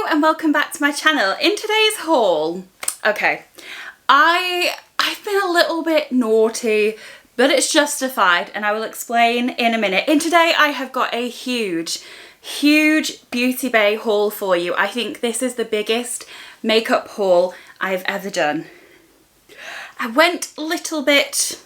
Hello and welcome back to my channel. In today's haul, okay, I've been a little bit naughty, but it's justified and I will explain in a minute. In today I have got a huge Beauty Bay haul for you. I think this is the biggest makeup haul I've ever done. I went a little bit,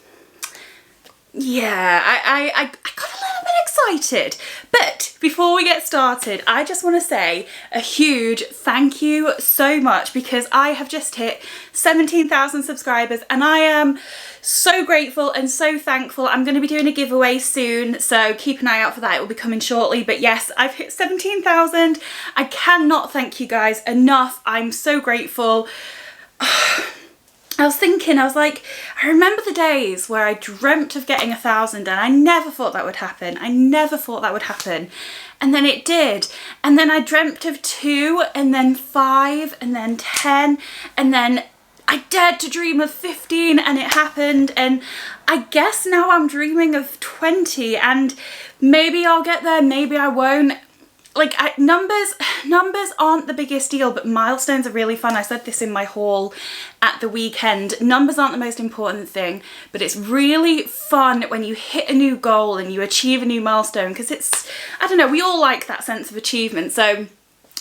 yeah, I got a little bit excited. But before we get started, I just want to say a huge thank you so much because I have just hit 17,000 subscribers and I am so grateful and so thankful. I'm going to be doing a giveaway soon, so keep an eye out for that. It will be coming shortly. But yes, I've hit 17,000. I cannot thank you guys enough. I'm so grateful. I was thinking, I was like, I remember the days where I dreamt of getting 1,000 and I never thought that would happen. I never thought that would happen. And then it did. And then I dreamt of 2 and then 5 and then 10 and then I dared to dream of 15 and it happened. And I guess now I'm dreaming of 20 and maybe I'll get there, maybe I won't. Like, numbers aren't the biggest deal, but milestones are really fun. I said this in my haul at the weekend. Numbers aren't the most important thing, but it's really fun when you hit a new goal and you achieve a new milestone, because it's, I don't know, we all like that sense of achievement. So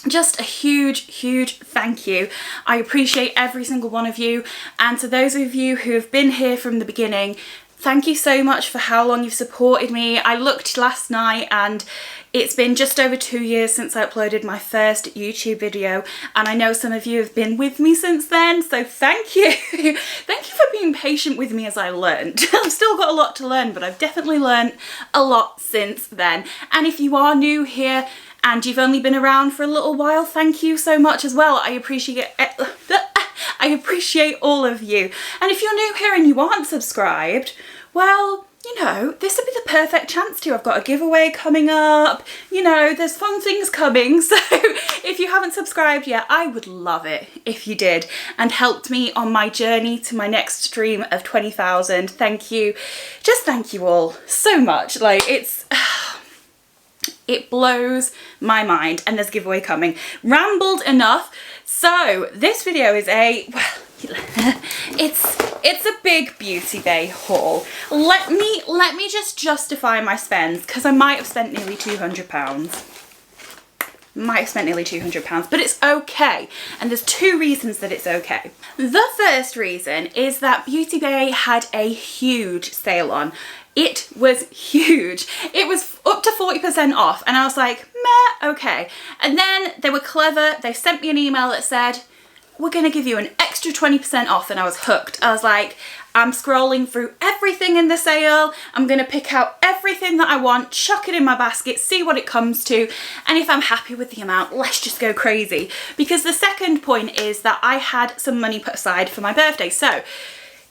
just a huge thank you. I appreciate every single one of you. And to those of you who have been here from the beginning, thank you so much for how long you've supported me. I looked last night and it's been just over 2 years since I uploaded my first YouTube video, and I know some of you have been with me since then, so thank you. Thank you for being patient with me as I learned. I've still got a lot to learn, but I've definitely learned a lot since then. And if you are new here and you've only been around for a little while, thank you so much as well. I appreciate all of you. And if you're new here and you aren't subscribed, well, you know, this would be the perfect chance to. I've got a giveaway coming up, you know, there's fun things coming. So if you haven't subscribed yet, I would love it if you did and helped me on my journey to my next stream of 20,000. Thank you. Just thank you all so much. Like, it blows my mind, and there's a giveaway coming. Rambled enough. So this video is it's a big Beauty Bay haul. Let me just justify my spends, because I might have spent nearly £200. Might have spent nearly £200, but it's okay. And there's 2 reasons that it's okay. The first reason is that Beauty Bay had a huge sale on. It was huge. It was up to 40% off, and I was like, meh, okay. And then they were clever. They sent me an email that said, we're gonna give you an extra 20% off, and I was hooked. I was like, I'm scrolling through everything in the sale. I'm gonna pick out everything that I want, chuck it in my basket, see what it comes to, and if I'm happy with the amount, let's just go crazy. Because the second point is that I had some money put aside for my birthday. So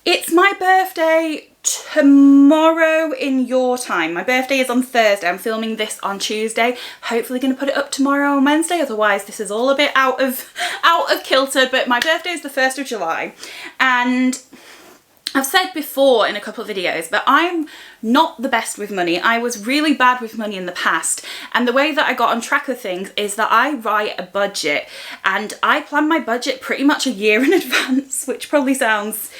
it's my birthday tomorrow in your time. My birthday is on Thursday. I'm filming this on Tuesday. Hopefully going to put it up tomorrow on Wednesday. Otherwise, this is all a bit out of kilter. But my birthday is the 1st of July. And I've said before in a couple of videos that I'm not the best with money. I was really bad with money in the past. And the way that I got on track of things is that I write a budget. And I plan my budget pretty much a year in advance, which probably sounds,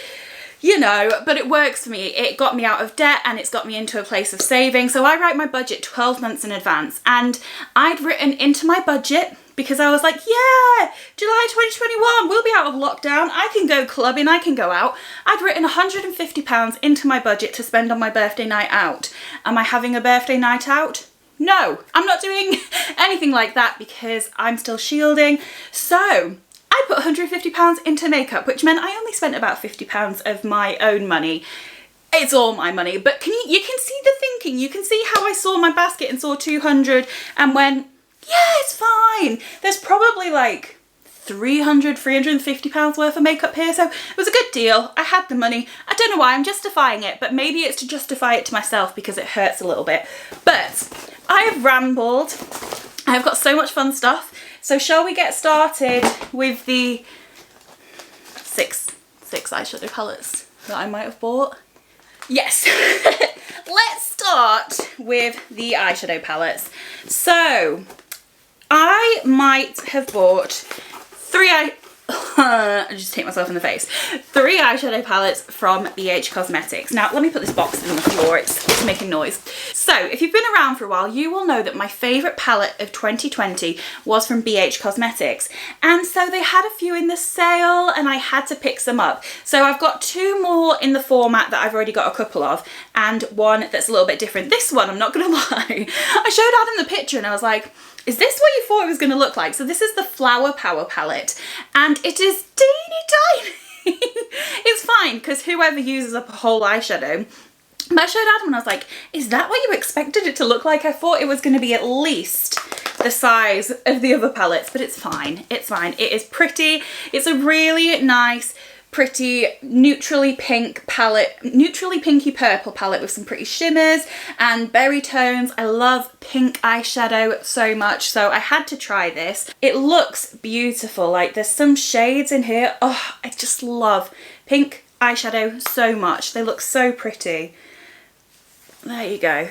you know, but it works for me. It got me out of debt and it's got me into a place of saving. So I write my budget 12 months in advance, and I'd written into my budget, because I was like, yeah, July 2021, we'll be out of lockdown. I can go clubbing, I can go out. I'd written £150 into my budget to spend on my birthday night out. Am I having a birthday night out? No, I'm not doing anything like that because I'm still shielding. So I put £150 into makeup, which meant I only spent about £50 of my own money. It's all my money, but you can see the thinking. You can see how I saw my basket and saw 200 and went, yeah, it's fine. There's probably like £350 worth of makeup here, so it was a good deal. I had the money. I don't know why I'm justifying it, but maybe it's to justify it to myself because it hurts a little bit. But I have rambled. I've got so much fun stuff. So shall we get started with the six eyeshadow palettes that I might have bought? Yes. Let's start with the eyeshadow palettes. So I might have bought I just hit myself in the face. 3 eyeshadow palettes from BH Cosmetics. Now, let me put this box on the floor. It's making noise. So, if you've been around for a while, you will know that my favourite palette of 2020 was from BH Cosmetics. And so they had a few in the sale and I had to pick some up. So I've got 2 more in the format that I've already got a couple of, and one that's a little bit different. This one, I'm not going to lie, I showed Adam the picture and I was like, is this what you thought it was going to look like? So this is the Flower Power palette, and it is teeny tiny. It's fine, because whoever uses up a whole eyeshadow. But I showed Adam and I was like, is that what you expected it to look like? I thought it was going to be at least the size of the other palettes, but it's fine. It's fine. It is pretty. It's a really nice, pretty neutrally pink palette, neutrally pinky purple palette with some pretty shimmers and berry tones. I love pink eyeshadow so much, so I had to try this. It looks beautiful. Like, there's some shades in here. Oh, I just love pink eyeshadow so much. They look so pretty. There you go.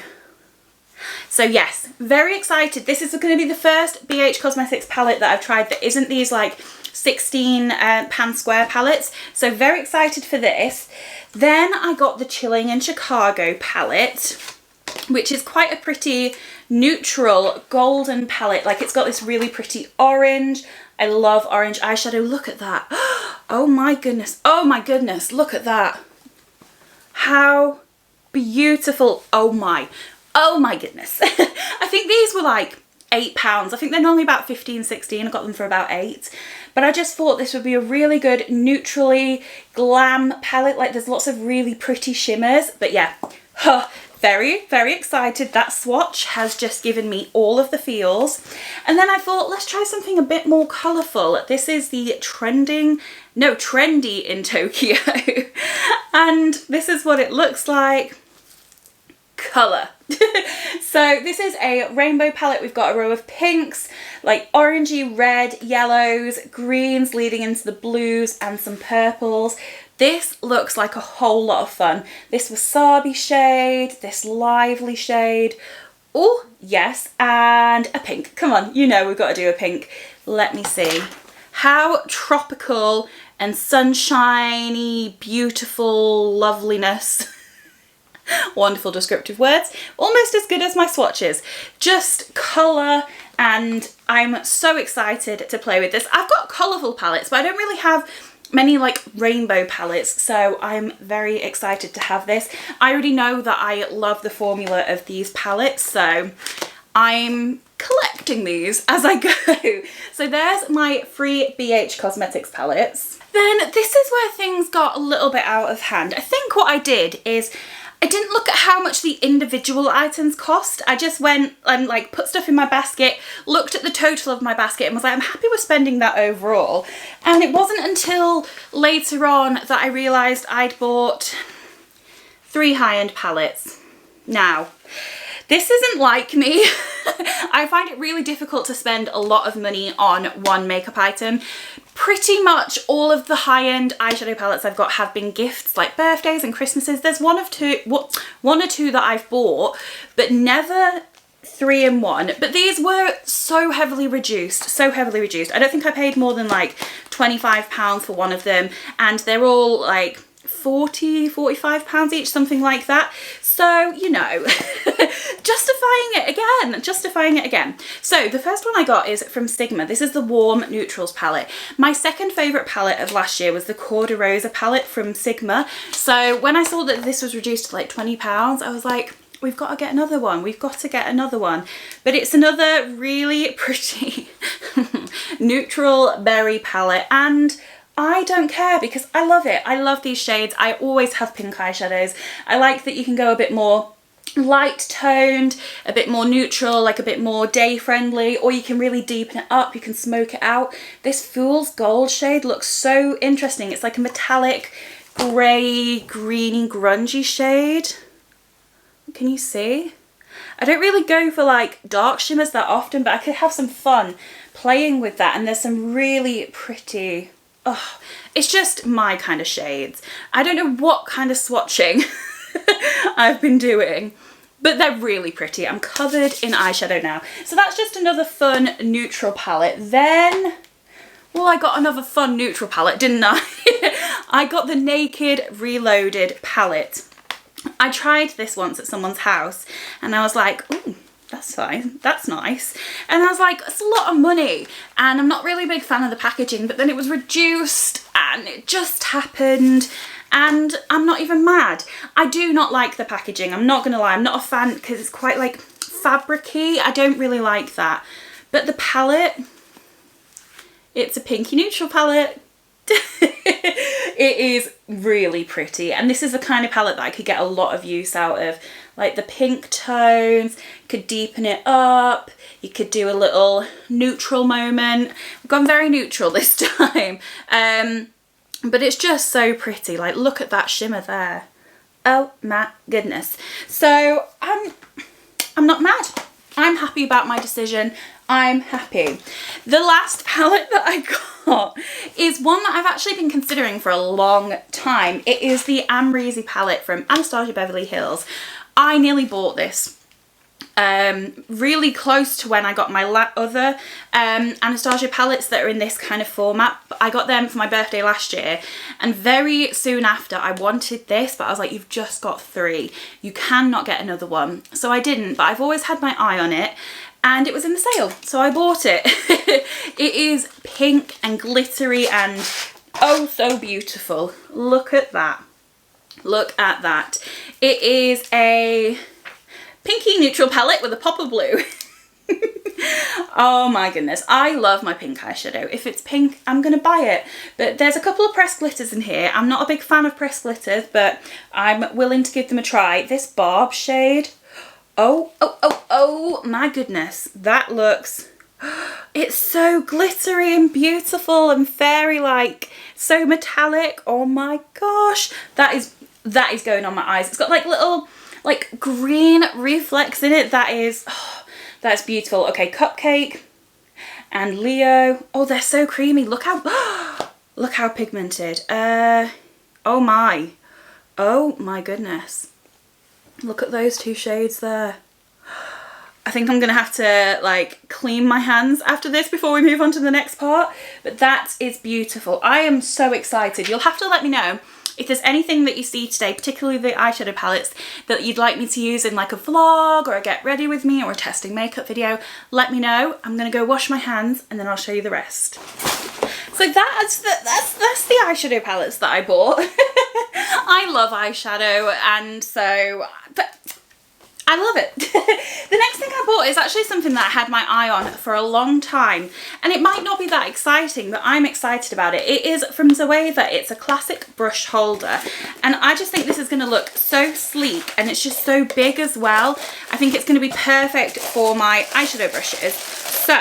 So yes, very excited. This is going to be the first BH Cosmetics palette that I've tried that isn't these like 16 pan square palettes, so very excited for this. Then I got the Chilling in Chicago palette, which is quite a pretty neutral golden palette. Like, it's got this really pretty orange. I love orange eyeshadow. Look at that. Oh my goodness. Oh my goodness. Look at that. How beautiful. Oh my goodness. I think these were like £8. I think they're normally about 15, 16. I got them for about 8. But I just thought this would be a really good neutrally glam palette. Like, there's lots of really pretty shimmers. But yeah, very, very excited. That swatch has just given me all of the feels. And then I thought, let's try something a bit more colourful. This is the Trendy in Tokyo. And this is what it looks like. Colour. So this is a rainbow palette. We've got a row of pinks, like orangey, red, yellows, greens leading into the blues, and some purples. This looks like a whole lot of fun. This wasabi shade, this lively shade. Oh yes, and a pink. Come on, you know we've got to do a pink. Let me see. How tropical and sunshiny, beautiful loveliness. Wonderful descriptive words. Almost as good as my swatches. Just colour, and I'm so excited to play with this. I've got colourful palettes, but I don't really have many like rainbow palettes, so I'm very excited to have this. I already know that I love the formula of these palettes, so I'm collecting these as I go. So there's my 3 BH Cosmetics palettes. Then this is where things got a little bit out of hand. I think what I did is I didn't look at how much the individual items cost. I just went and like put stuff in my basket, looked at the total of my basket and was like, I'm happy with spending that overall. And it wasn't until later on that I realised I'd bought 3 high-end palettes. Now, this isn't like me. I find it really difficult to spend a lot of money on one makeup item. Pretty much all of the high-end eyeshadow palettes I've got have been gifts, like birthdays and Christmases. There's one or two that I've bought, but never 3 in 1. But these were so heavily reduced, so heavily reduced. I don't think I paid more than like £25 for one of them, and they're all like £45 each, something like that. So, you know, justifying it again. So the first one I got is from Sigma. This is the Warm Neutrals palette. My second favourite palette of last year was the Corda Rosa palette from Sigma. So when I saw that this was reduced to like £20, I was like, we've got to get another one. We've got to get another one. But it's another really pretty neutral berry palette, and I don't care because I love it. I love these shades. I always have pink eyeshadows. I like that you can go a bit more light toned, a bit more neutral, like a bit more day friendly, or you can really deepen it up. You can smoke it out. This Fool's Gold shade looks so interesting. It's like a metallic grey, greeny, grungy shade. Can you see? I don't really go for like dark shimmers that often, but I could have some fun playing with that. And there's some really pretty, oh, it's just my kind of shades. I don't know what kind of swatching I've been doing, but they're really pretty. I'm covered in eyeshadow now. So that's just another fun neutral palette. Then, well, I got another fun neutral palette, didn't I? I got the Naked Reloaded palette. I tried this once at someone's house and I was like, ooh, that's fine, that's nice. And I was like, it's a lot of money and I'm not really a big fan of the packaging, but then it was reduced and it just happened and I'm not even mad. I do not like the packaging, I'm not gonna lie, I'm not a fan because it's quite like fabric-y. I don't really like that. But the palette, it's a pinky neutral palette. It is really pretty, and this is the kind of palette that I could get a lot of use out of, like the pink tones, could deepen it up, you could do a little neutral moment. I've gone very neutral this time, but it's just so pretty. Like, look at that shimmer there. Oh my goodness. So I'm not mad. I'm happy about my decision. I'm happy. The last palette that I got is one that I've actually been considering for a long time. It is the Amrezy palette from Anastasia Beverly Hills. I nearly bought this really close to when I got my other Anastasia palettes that are in this kind of format. I got them for my birthday last year, and very soon after I wanted this, but I was like, you've just got 3. You cannot get another one. So I didn't, but I've always had my eye on it. And it was in the sale, so I bought it. It is pink and glittery and oh so beautiful. Look at that. Look at that. It is a pinky neutral palette with a pop of blue. Oh my goodness, I love my pink eyeshadow. If it's pink, I'm gonna buy it. But there's a couple of pressed glitters in here. I'm not a big fan of pressed glitters, but I'm willing to give them a try. This Barb shade, oh my goodness, that looks, it's so glittery and beautiful and fairy-like, so metallic. Oh my gosh, that is going on my eyes. It's got like little like green reflex in it. That is, oh, that's beautiful. Okay, Cupcake and Leo. Oh, they're so creamy. Look how look how pigmented. Oh my goodness. Look at those 2 shades there. I think I'm gonna have to like clean my hands after this before we move on to the next part, but that is beautiful. I am so excited. You'll have to let me know if there's anything that you see today, particularly the eyeshadow palettes, that you'd like me to use in like a vlog or a get ready with me or a testing makeup video. Let me know. I'm gonna go wash my hands and then I'll show you the rest. So that's the eyeshadow palettes that I bought. I love eyeshadow, and so, but I love it. The next thing I bought is actually something that I had my eye on for a long time, and it might not be that exciting, but I'm excited about it. It is from Zoeva. It's a classic brush holder, and I just think this is going to look so sleek, and it's just so big as well. I think it's going to be perfect for my eyeshadow brushes. So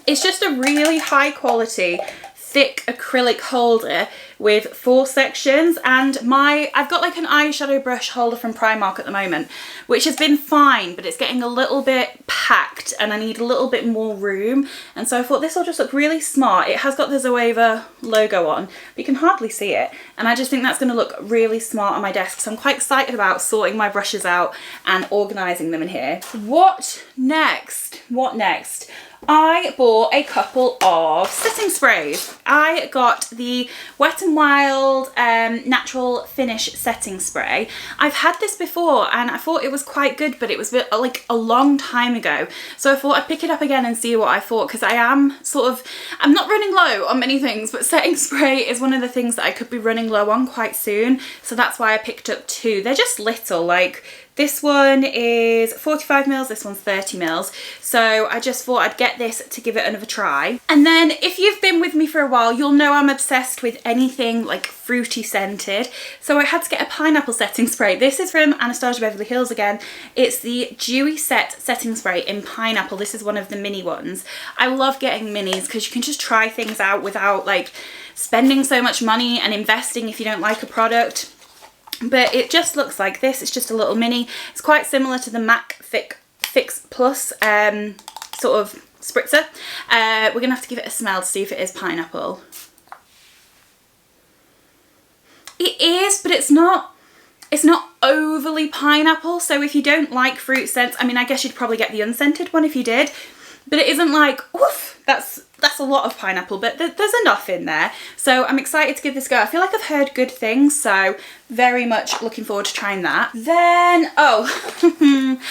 it's just a really high quality thick acrylic holder with 4 sections, and I've got like an eyeshadow brush holder from Primark at the moment, which has been fine, but it's getting a little bit packed and I need a little bit more room, and so I thought this will just look really smart. It has got the Zoeva logo on, but you can hardly see it, and I just think that's going to look really smart on my desk, so I'm quite excited about sorting my brushes out and organising them in here. What next? What next? I bought a couple of setting sprays. I got the Wet n Wild Natural Finish setting spray. I've had this before and I thought it was quite good, but it was like a long time ago. So I thought I'd pick it up again and see what I thought, because I'm not running low on many things, but setting spray is one of the things that I could be running low on quite soon. So that's why I picked up 2. They're just little, like this one is 45 mils, this one's 30 mils. So I just thought I'd get this to give it another try. And then if you've been with me for a while, you'll know I'm obsessed with anything like fruity scented. So I had to get a pineapple setting spray. This is from Anastasia Beverly Hills again. It's the Dewy Set setting spray in pineapple. This is one of the mini ones. I love getting minis because you can just try things out without like spending so much money and investing if you don't like a product. But it just looks like this. It's just a little mini. It's quite similar to the MAC Fix Plus sort of spritzer. We're going to have to give it a smell to see if it is pineapple. It is, but it's not it's not overly pineapple, so if you don't like fruit scents, I mean, I guess you'd probably get the unscented one if you did, but it isn't like, oof, that's a lot of pineapple, but there's enough in there. So I'm excited to give this a go. I feel like I've heard good things, so very much looking forward to trying that. Then, oh,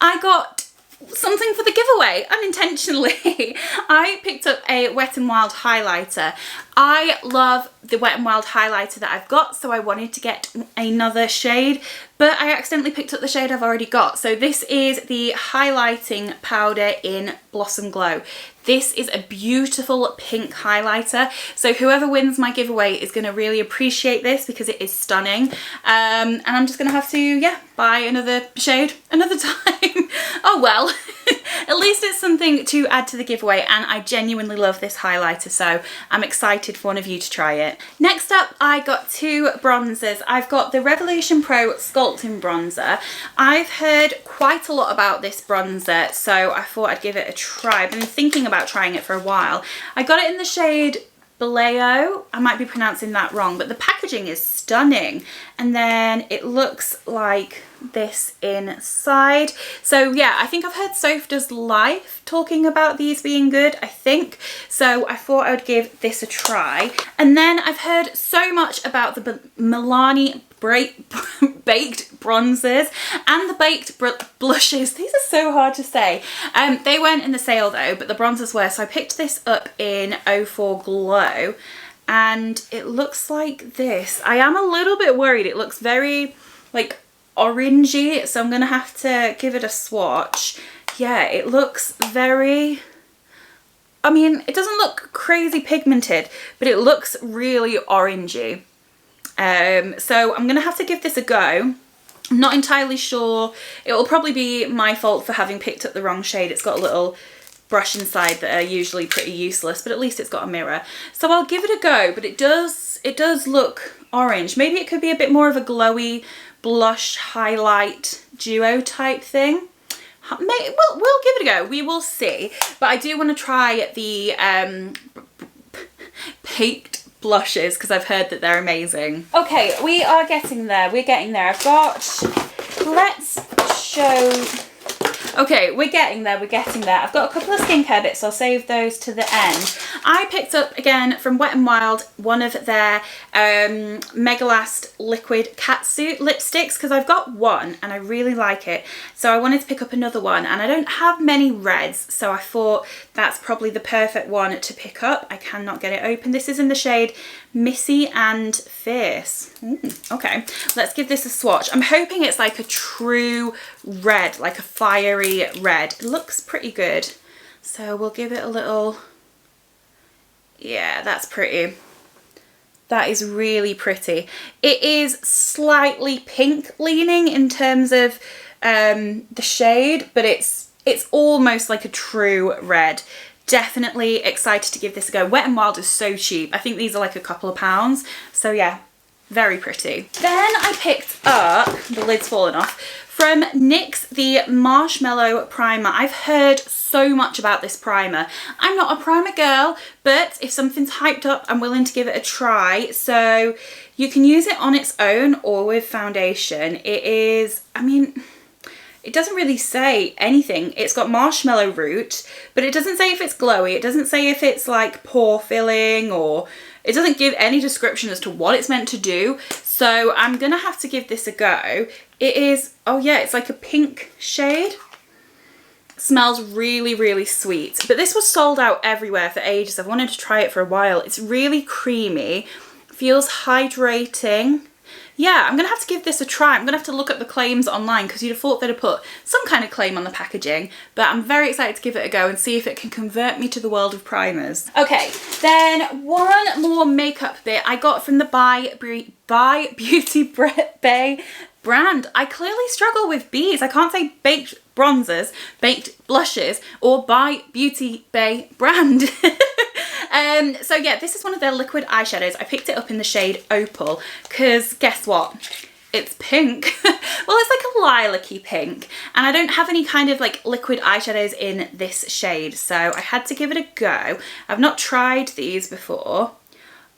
I got something for the giveaway unintentionally. I picked up a Wet n Wild highlighter. I love the Wet n Wild highlighter that I've got, so I wanted to get another shade, but I accidentally picked up the shade I've already got. So this is the highlighting powder in Blossom Glow. This is a beautiful pink highlighter, so whoever wins my giveaway is going to really appreciate this because it is stunning. And I'm just going to have to, yeah, buy another shade another time. Oh well, at least it's something to add to the giveaway, and I genuinely love this highlighter, so I'm excited for one of you to try it. Next up, I got two bronzers. I've got the Revolution Pro Sculpting Bronzer. I've heard quite a lot about this bronzer, so I thought I'd give it a try. I've been thinking about trying it for a while. I got it in the shade Baleo. I might be pronouncing that wrong, but the packaging is stunning, and then it looks like this inside. So yeah, I think I've heard Soph Does Life talking about these being good, I think, so I thought I would give this a try. And then I've heard so much about the Milani baked bronzers and the baked blushes. These are so hard to say. They weren't in the sale though, but the bronzers were, so I picked this up in 04 Glow, and it looks like this. I am a little bit worried. It looks very like orangey, so I'm gonna have to give it a swatch. Yeah, it looks very, I mean, it doesn't look crazy pigmented, but it looks really orangey. So I'm gonna have to give this a go. I'm not entirely sure. It will probably be my fault for having picked up the wrong shade. It's got a little brush inside that are usually pretty useless, but at least it's got a mirror. So I'll give it a go, but it does look orange. Maybe it could be a bit more of a glowy blush highlight duo type thing. We'll give it a go. We will see. But I do want to try the baked blushes because I've heard that they're amazing. Okay, we are getting there. We're getting there. I've got, let's show. Okay, we're getting there, we're getting there. I've got a couple of skincare bits, so I'll save those to the end. I picked up, again, from Wet n Wild, one of their Megalast Liquid Catsuit lipsticks, because I've got one and I really like it. So I wanted to pick up another one, and I don't have many reds, so I thought that's probably the perfect one to pick up. I cannot get it open. This is in the shade Missy and Fierce. Okay, let's give this a swatch. I'm hoping it's like a true red, like a fiery red. It looks pretty good, so we'll give it a little. Yeah, that's pretty. That is really pretty. It is slightly pink leaning in terms of the shade, but it's almost like a true red. Definitely excited to give this a go. Wet n Wild is so cheap. I think these are like a couple of pounds. So yeah, very pretty. Then I picked up, the lid's fallen off, from NYX, the Marshmallow Primer. I've heard so much about this primer. I'm not a primer girl, but if something's hyped up, I'm willing to give it a try. So you can use it on its own or with foundation. It is, I mean, it doesn't really say anything. It's got marshmallow root, but it doesn't say if it's glowy. It doesn't say if it's like pore filling, or it doesn't give any description as to what it's meant to do. So I'm gonna have to give this a go. It is, oh yeah, it's like a pink shade. Smells really, really sweet. But this was sold out everywhere for ages. I've wanted to try it for a while. It's really creamy, feels hydrating. Yeah, I'm gonna have to give this a try. I'm gonna have to look up the claims online because you'd have thought they'd have put some kind of claim on the packaging, but I'm very excited to give it a go and see if it can convert me to the world of primers. Okay, then one more makeup bit I got from the By Beauty Bay brand. I clearly struggle with B's. I can't say baked bronzers, baked blushes, or By Beauty Bay brand. So yeah, this is one of their liquid eyeshadows. I picked it up in the shade Opal because guess what? It's pink. Well, it's like a lilac-y pink, and I don't have any kind of like liquid eyeshadows in this shade, so I had to give it a go. I've not tried these before.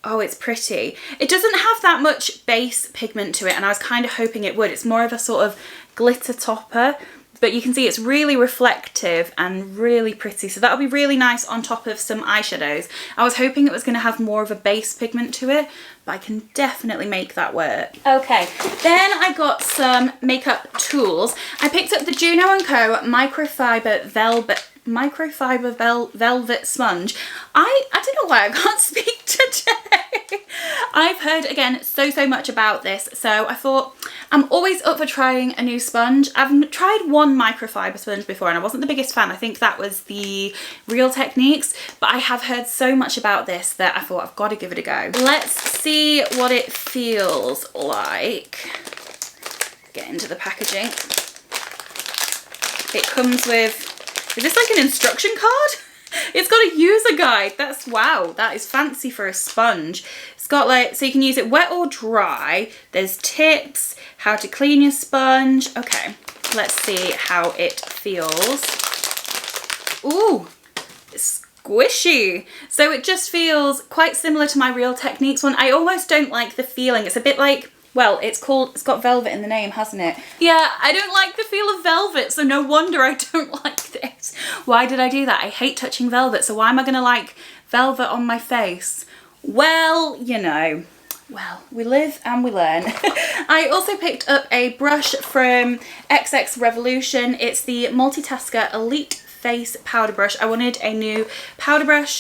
Oh, it's pretty. It doesn't have that much base pigment to it, and I was kind of hoping it would. It's more of a sort of glitter topper, but you can see it's really reflective and really pretty. So that'll be really nice on top of some eyeshadows. I was hoping it was going to have more of a base pigment to it, but I can definitely make that work. Okay, then I got some makeup tools. I picked up the Juno & Co. microfiber velvet sponge. I don't know why I can't speak today. I've heard again so much about this, so I thought I'm always up for trying a new sponge. I've tried one microfiber sponge before and I wasn't the biggest fan. I think that was the Real Techniques, but I have heard so much about this that I thought I've got to give it a go. Let's see what it feels like. Get into the packaging. It comes with, is this like an instruction card? It's got a user guide. That's, wow, that is fancy for a sponge. It's got like, so you can use it wet or dry. There's tips, how to clean your sponge. Okay, let's see how it feels. Ooh, it's squishy. So it just feels quite similar to my Real Techniques one. I almost don't like the feeling. It's a bit like, well, it's got velvet in the name, hasn't it? Yeah, I don't like the feel of velvet, so no wonder I don't like this. Why did I do that? I hate touching velvet, so why am I gonna like velvet on my face? Well, you know, well, we live and we learn. I also picked up a brush from XX Revolution. It's the Multitasker Elite Face powder brush. I wanted a new powder brush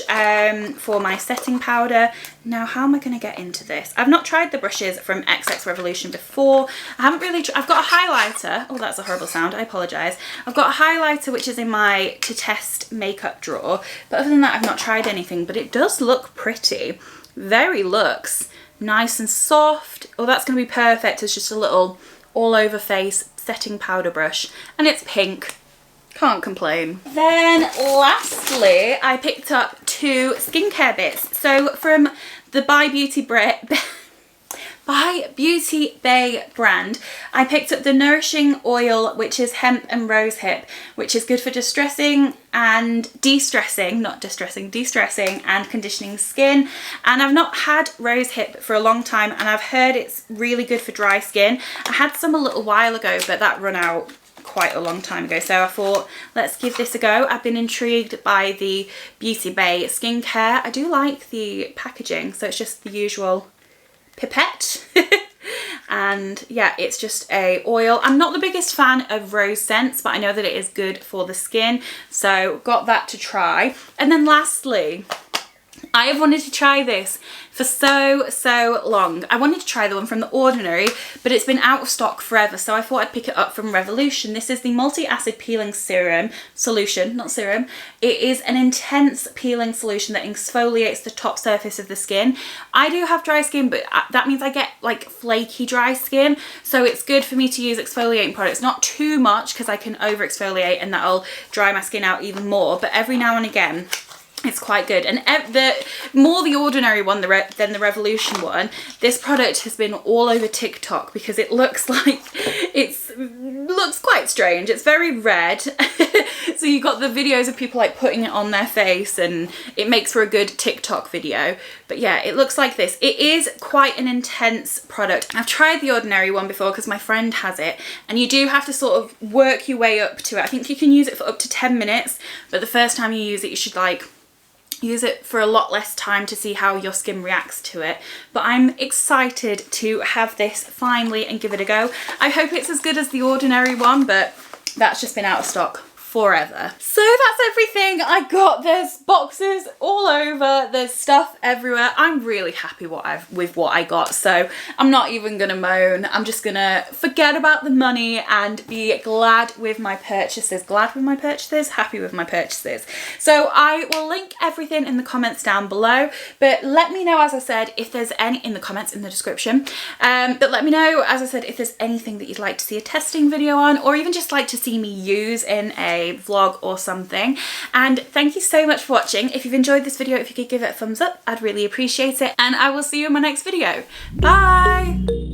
for my setting powder. Now, how am I going to get into this? I've not tried the brushes from XX Revolution before. I haven't really, I've got a highlighter. Oh, that's a horrible sound. I apologise. I've got a highlighter which is in my to test makeup drawer. But other than that, I've not tried anything. But it does look pretty. Very luxe. Nice and soft. Oh, that's going to be perfect as just a little all over face setting powder brush. And it's pink. Can't complain. Then lastly, I picked up 2 skincare bits. So from the By Beauty Bay brand, I picked up the Nourishing Oil, which is hemp and rosehip, which is good for distressing and de-stressing, not distressing, de-stressing and conditioning skin. And I've not had rosehip for a long time, and I've heard it's really good for dry skin. I had some a little while ago, but that run out quite a long time ago, so I thought let's give this a go. I've been intrigued by the Beauty Bay skincare. I do like the packaging, so it's just the usual pipette. And yeah, it's just a oil. I'm not the biggest fan of rose scents, but I know that it is good for the skin, so got that to try. And then lastly, I have wanted to try this for so long. I wanted to try the one from The Ordinary, but it's been out of stock forever, so I thought I'd pick it up from Revolution. This is the multi-acid peeling serum solution, not serum. It is an intense peeling solution that exfoliates the top surface of the skin. I do have dry skin, but that means I get like flaky dry skin, so it's good for me to use exfoliating products. Not too much, because I can over exfoliate and that'll dry my skin out even more, but every now and again it's quite good. And the more The Ordinary one than the Revolution one, this product has been all over TikTok because it looks like, looks quite strange. It's very red. So you got the videos of people like putting it on their face, and it makes for a good TikTok video. But yeah, it looks like this. It is quite an intense product. I've tried The Ordinary one before because my friend has it, and you do have to sort of work your way up to it. I think you can use it for up to 10 minutes, but the first time you use it, you should like use it for a lot less time to see how your skin reacts to it. But I'm excited to have this finally and give it a go. I hope it's as good as The Ordinary one, but that's just been out of stock forever. So that's everything I got. There's boxes all over, there's stuff everywhere. I'm really happy with what I got, so I'm not even gonna moan. I'm just gonna forget about the money and be glad with my purchases. Glad with my purchases, happy with my purchases. So I will link everything in the comments down below, but let me know, as I said, if there's any in the comments in the description, but let me know, as I said, if there's anything that you'd like to see a testing video on, or even just like to see me use in a vlog or something. And thank you so much for watching. If you've enjoyed this video, if you could give it a thumbs up, I'd really appreciate it, and I will see you in my next video. Bye!